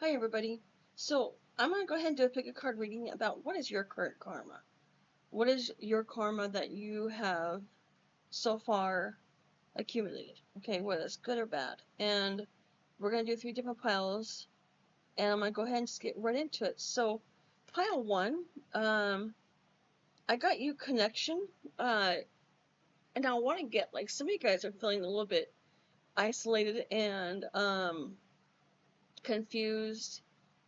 Hi everybody. So I'm gonna go ahead and do a pick a card reading about what is your current karma. What is your karma that you have so far accumulated? Okay, whether it's good or bad. And we're gonna do 3 different piles, and I'm gonna go ahead and just get right into it. So pile one, I got you connection. And I want to get like some of you guys are feeling a little bit isolated and confused,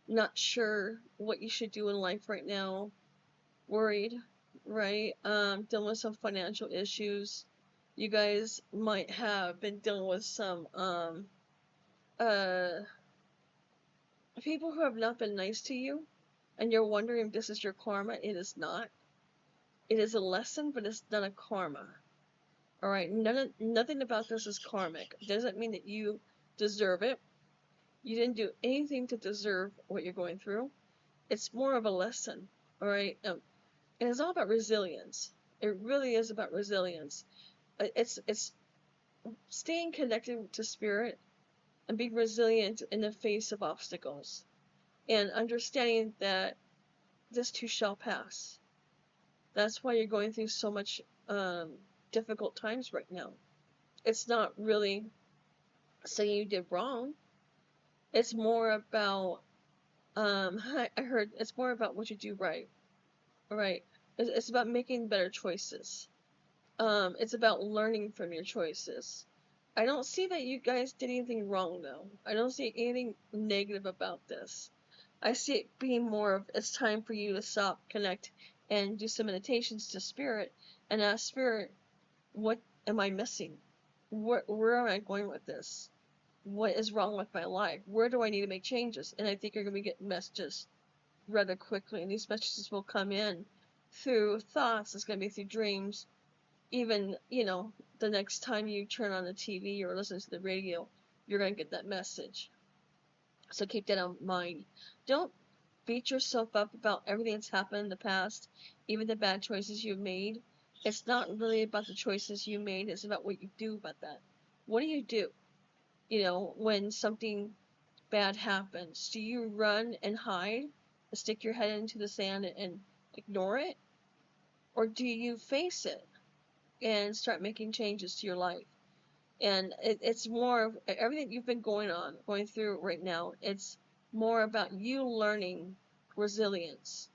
not sure what you should do in life right now, worried, right? Dealing with some financial issues. You guys might have been dealing with some uh people who have not been nice to you, and you're wondering if this is your karma. It is not. It is a lesson, but it's not a karma. All right, nothing about this is karmic. It doesn't mean that you deserve it. You didn't do anything to deserve what you're going through. It's more of a lesson. All right, and it's all about resilience. It really is about resilience. It's staying connected to spirit and being resilient in the face of obstacles and understanding that this too shall pass. That's why you're going through so much difficult times right now. It's not really saying you did wrong. It's more about I heard it's more about what you do right. All right. It's about making better choices. It's about learning from your choices. I don't see that you guys did anything wrong though. I don't see anything negative about this. I see it being more of it's time for you to stop, connect, and do some meditations to spirit and ask spirit, what am I missing? Where am I going with this? What is wrong with my life? Where do I need to make changes? And I think you're gonna be getting messages rather quickly, and these messages will come in through thoughts. It's gonna be through dreams, even, the next time you turn on the TV or listen to the radio, you're going to get that message. So keep that in mind. Don't beat yourself up about everything that's happened in the past, even the bad choices you've made. It's not really about the choices you made, it's about what you do about that. What do you do? When something bad happens, do you run and hide, stick your head into the sand and ignore it? Or do you face it and start making changes to your life? And it's more of everything you've been going through right now. It's more about you learning resilience,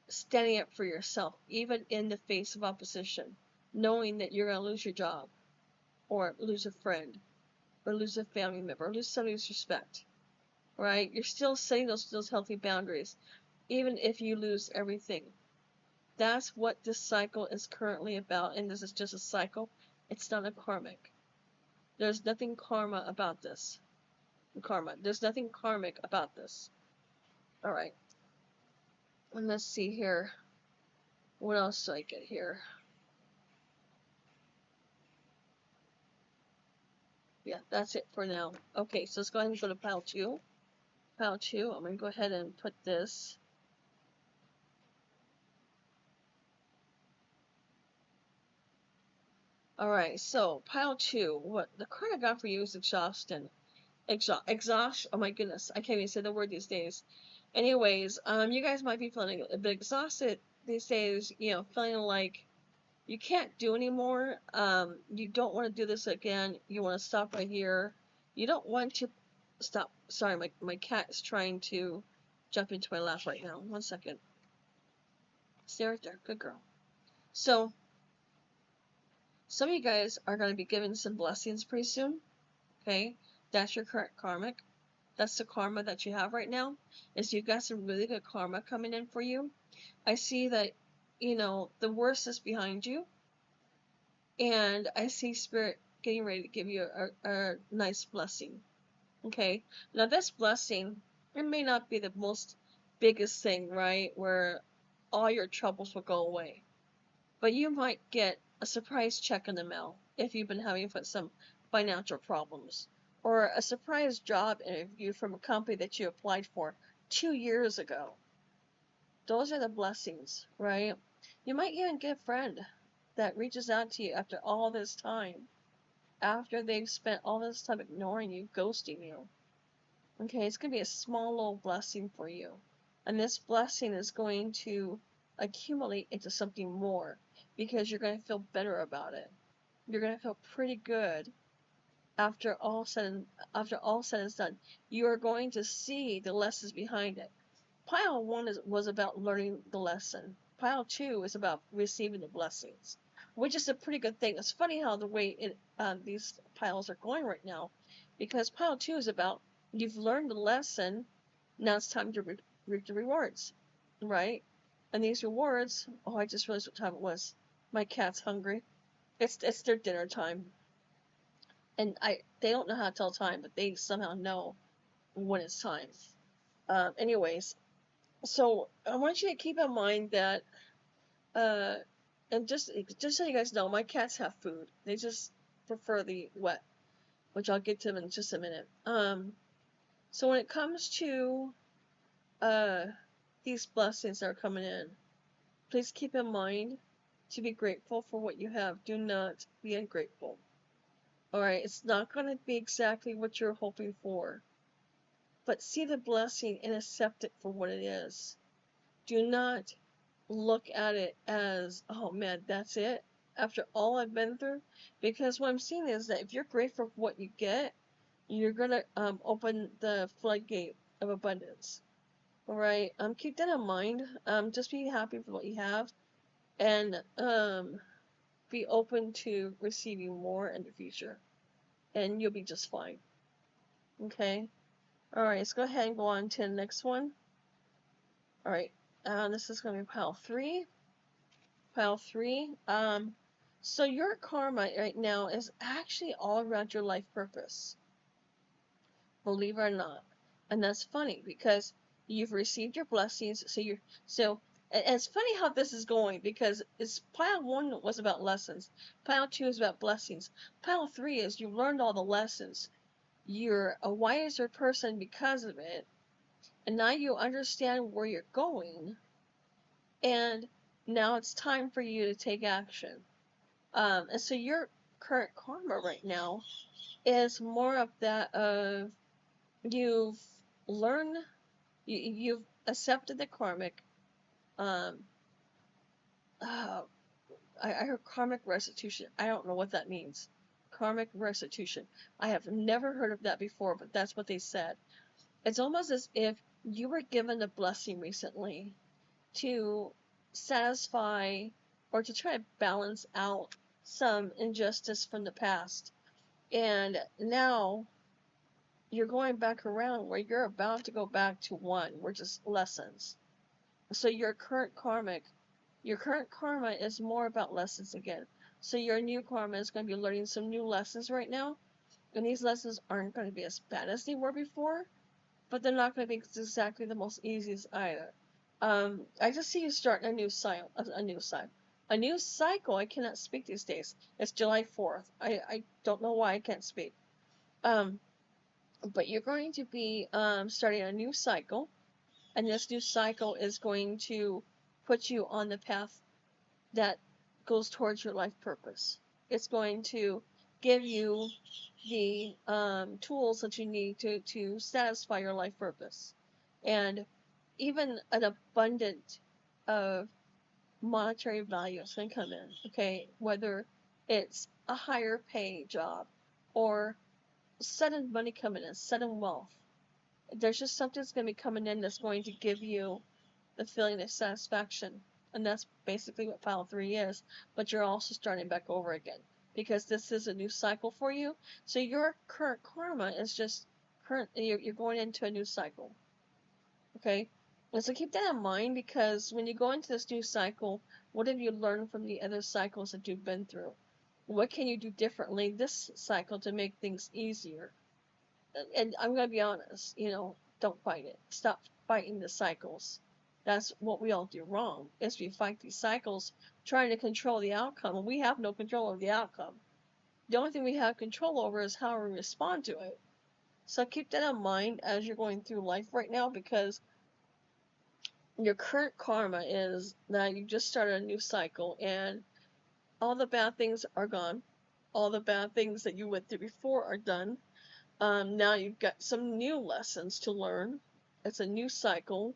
standing up for yourself, even in the face of opposition, knowing that you're going to lose your job, or lose a friend, or lose a family member, or lose somebody's respect, right? You're still setting those healthy boundaries, even if you lose everything. That's what this cycle is currently about, and this is just a cycle. It's not a karmic. There's nothing karma about this. Karma. There's nothing karmic about this. Alright. And let's see here. What else do I get here? Yeah, that's it for now. Okay, so let's go ahead and go to pile 2. Pile 2, I'm going to go ahead and put this. Alright, so pile 2. What the card I got for you is exhaustion. Exhaust. Oh my goodness, I can't even say the word these days. Anyways, you guys might be feeling a bit exhausted these days, feeling like you can't do anymore. You don't want to do this again. You want to stop right here. You don't want to stop. Sorry, my cat is trying to jump into my lap right now. 1 second. Stay right there. Good girl. So, some of you guys are going to be given some blessings pretty soon. Okay? That's your current karmic. That's the karma that you have right now. Is you've got some really good karma coming in for you. I see that, the worst is behind you. And I see spirit getting ready to give you a nice blessing. Okay, now this blessing, it may not be the most biggest thing, right, where all your troubles will go away, but you might get a surprise check in the mail if you've been having some financial problems, or a surprise job interview from a company that you applied for 2 years ago. Those are the blessings, right? You might even get a friend that reaches out to you after all this time, after they've spent all this time ignoring you, ghosting you, Okay, it's going to be a small little blessing for you. And this blessing is going to accumulate into something more because you're going to feel better about it. You're going to feel pretty good after all said and done. You are going to see the lessons behind it. Pile 1 was about learning the lesson. Pile 2 is about receiving the blessings, which is a pretty good thing. It's funny how the way these piles are going right now, because pile 2 is about you've learned the lesson, now it's time to reap the rewards, right? And these rewards, oh, I just realized what time it was. My cat's hungry. It's their dinner time, and they don't know how to tell time, but they somehow know when it's time. Anyways, so I want you to keep in mind that, uh, and just so you guys know, my cats have food. They just prefer the wet, which I'll get to in just a minute. So when it comes to uh these blessings that are coming in, please keep in mind to be grateful for what you have. Do not be ungrateful. All right, it's not going to be exactly what you're hoping for, but see the blessing and accept it for what it is. Do not look at it as, oh man, that's it after all I've been through. Because what I'm seeing is that if you're grateful for what you get, you're gonna open the floodgate of abundance. All right, keep that in mind. Just be happy for what you have, and be open to receiving more in the future, and you'll be just fine. Okay. All right, let's go ahead and go on to the next one. All right, this is gonna be pile 3. Pile 3. So your karma right now is actually all around your life purpose, believe it or not. And that's funny because you've received your blessings. And it's funny how this is going because it's pile 1 was about lessons, pile 2 is about blessings, pile 3 is you learned all the lessons. You're a wiser person because of it, and now you understand where you're going, and now it's time for you to take action. And so your current karma right now is more of that of you've learned, you've accepted the karmic, um, uh, I heard karmic restitution. I don't know what that means. Karmic restitution. I have never heard of that before, but that's what they said. It's almost as if you were given a blessing recently to satisfy or to try to balance out some injustice from the past. And now you're going back around where you're about to go back to 1, which is lessons. So your current karma is more about lessons again. So your new karma is going to be learning some new lessons right now. And these lessons aren't going to be as bad as they were before, but they're not going to be exactly the most easiest either. I just see you starting a new cycle. A new cycle. I cannot speak these days. It's July 4th. I don't know why I can't speak. But you're going to be starting a new cycle, and this new cycle is going to put you on the path that goes towards your life purpose. It's going to give you the tools that you need to satisfy your life purpose. And even an abundant of monetary value is going to come in, okay? Whether it's a higher pay job or sudden money coming in, sudden wealth. There's just something that's going to be coming in that's going to give you the feeling of satisfaction. And that's basically what pile 3 is. But you're also starting back over again because this is a new cycle for you. So your current karma is just you're going into a new cycle. Okay? And so keep that in mind because when you go into this new cycle, what have you learned from the other cycles that you've been through? What can you do differently this cycle to make things easier? And I'm going to be honest, don't fight it. Stop fighting the cycles. That's what we all do wrong, is we fight these cycles trying to control the outcome, and we have no control over the outcome. The only thing we have control over is how we respond to it. So keep that in mind as you're going through life right now, because your current karma is that you just started a new cycle, and all the bad things are gone. All the bad things that you went through before are done. Now you've got some new lessons to learn. It's a new cycle.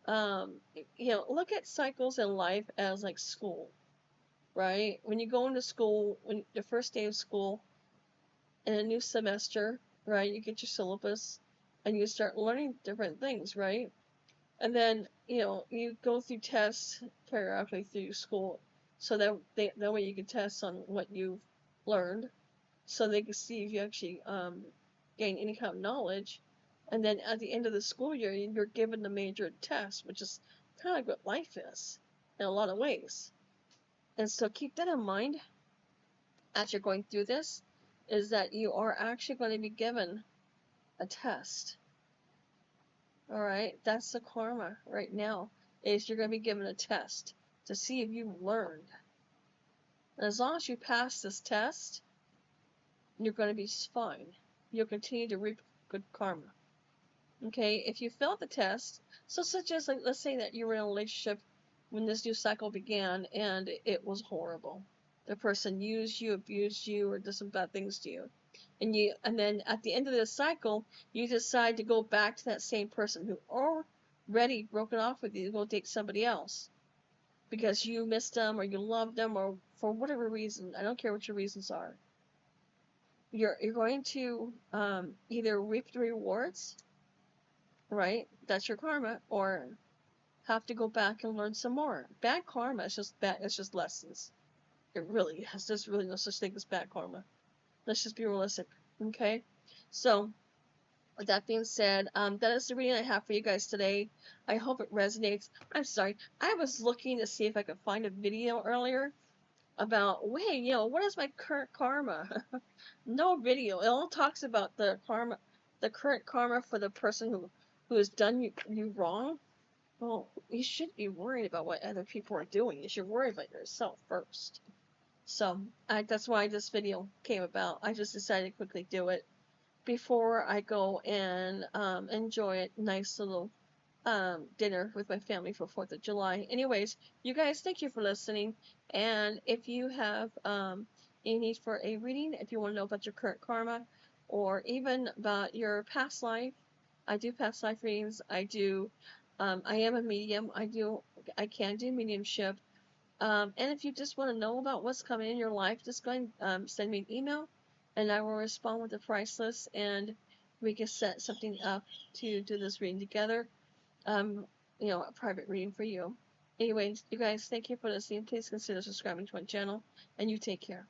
Look at cycles in life as like school, right? When you go into school, when the first day of school in a new semester, right, you get your syllabus and you start learning different things, right? And then, you go through tests periodically through school so that way you can test on what you've learned so they can see if you actually gain any kind of knowledge. And then at the end of the school year, you're given the major test, which is kind of like what life is in a lot of ways. And so keep that in mind as you're going through this, is that you are actually going to be given a test. All right, that's the karma right now, is you're going to be given a test to see if you've learned. And as long as you pass this test, you're going to be fine. You'll continue to reap good karma. Okay, if you failed the test, so such as, like, let's say that you were in a relationship when this new cycle began and it was horrible. The person used you, abused you, or did some bad things to you. And then at the end of this cycle, you decide to go back to that same person who already broken off with you to go date somebody else because you missed them or you loved them or for whatever reason. I don't care what your reasons are. You're going to either reap the rewards, right? That's your karma, or have to go back and learn some more. Bad karma is just bad. It's just lessons. It really is. There's really no such thing as bad karma. Let's just be realistic, okay? So, with that being said, that is the reading I have for you guys today. I hope it resonates. I'm sorry. I was looking to see if I could find a video earlier about, wait, what is my current karma? No video. It all talks about the karma, the current karma for the person who has done you wrong. Well, you shouldn't be worried about what other people are doing. You should worry about yourself first. So, that's why this video came about. I just decided to quickly do it before I go and enjoy a nice little dinner with my family for 4th of July. Anyways, you guys, thank you for listening. And if you have any need for a reading, if you want to know about your current karma or even about your past life, I do past life readings. I am a medium. I can do mediumship. And if you just want to know about what's coming in your life, just go and send me an email and I will respond with a price list and we can set something up to do this reading together. A private reading for you. Anyways, you guys, thank you for listening. Please consider subscribing to my channel and you take care.